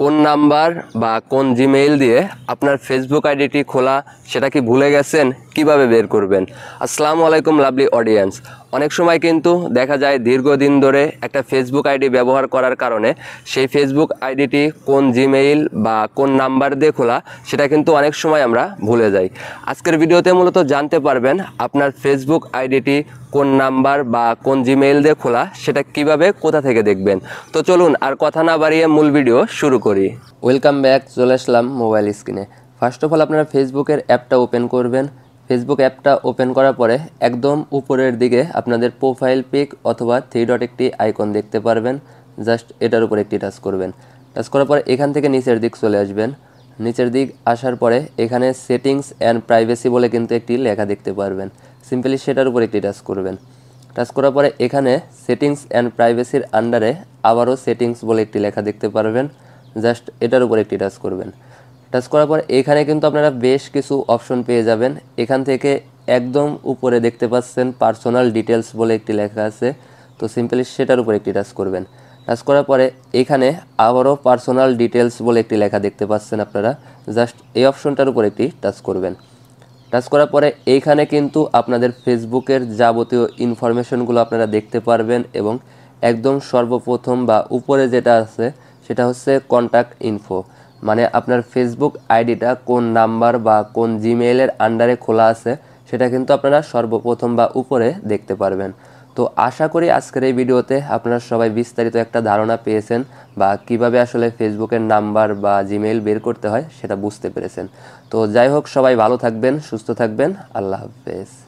কোন নাম্বার বা কোন জিমেইল দিয়ে আপনার ফেসবুক আইডিটি খোলা সেটা কি ভুলে গেছেন? কিভাবে বের করবেন? আসসালামু আলাইকুম লাভলি অডিয়েন্স। অনেক সময় কিন্তু দেখা যায় দীর্ঘদিন ধরে একটা ফেসবুক আইডি ব্যবহার করার কারণে সেই ফেসবুক আইডিটি কোন জিমেইল বা কোন নাম্বার দিয়ে খোলা সেটা কিন্তু অনেক সময় আমরা ভুলে যাই। আজকের ভিডিওতে মূলত জানতে পারবেন আপনার ফেসবুক আইডিটি কোন নাম্বার বা কোন জিমেইল দিয়ে খোলা সেটা কিভাবে কোথা থেকে দেখবেন। তো চলুন আর কথা না বাড়িয়ে মূল ভিডিও শুরু করি। ওয়েলকাম ব্যাক, চলে আসলাম মোবাইল স্ক্রিনে। ফার্স্ট অফ অল আপনারা ফেসবুকের অ্যাপটা ওপেন করবেন। ফেসবুক অ্যাপটা ওপেন করার পরে একদম উপরের দিকে আপনাদের প্রোফাইল পিক অথবা 3 ডট একটি আইকন দেখতে পারবেন। জাস্ট এটার উপর একটি টাচ করবেন। টাচ করার পরে এখান থেকে নিচের দিক চলে আসবেন। নিচের দিক আসার পরে এখানে সেটিংস অ্যান্ড প্রাইভেসি বলে কিন্তু একটি লেখা দেখতে পারবেন। সিম্পলি সেটার উপর একটি টাচ করবেন। টাচ করার পরে এখানে সেটিংস অ্যান্ড প্রাইভেসির আন্ডারে আবারও সেটিংস বলে একটি লেখা দেখতে পারবেন। জাস্ট এটার উপর একটি টাচ করবেন। টাচ করার পর এখানে কিন্তু আপনারা বেশ কিছু অপশন পেয়ে যাবেন। এখান থেকে একদম উপরে দেখতে পাচ্ছেন পার্সোনাল ডিটেলস বলে একটি লেখা আছে। তো সিম্পলি সেটার উপর একটি টাচ করবেন। টাচ করার পরে এখানে আবারও পার্সোনাল ডিটেলস বলে একটি লেখা দেখতে পাচ্ছেন আপনারা। জাস্ট এই অপশনটার উপর একটি টাচ করবেন। টাচ করার পরে এইখানে কিন্তু আপনাদের ফেসবুকের যাবতীয় ইনফরমেশনগুলো আপনারা দেখতে পারবেন এবং একদম সর্বপ্রথম বা উপরে যেটা আছে সেটা হচ্ছে কন্ট্যাক্ট ইনফো, মানে আপনার ফেসবুক আইডিটা কোন নাম্বার বা কোন জিমেইলের আন্ডারে খোলা আছে সেটা কিন্তু আপনারা সর্বপ্রথম বা উপরে দেখতে পারবেন। তো আশা করি আজকের এই ভিডিওতে আপনারা সবাই বিস্তারিত একটা ধারণা পেয়েছেন বা কিভাবে আসলে ফেসবুকের নাম্বার বা জিমেইল বের করতে হয় সেটা বুঝতে পেরেছেন। তো যাই হোক, সবাই ভালো থাকবেন, সুস্থ থাকবেন। আল্লাহ হাফেজ।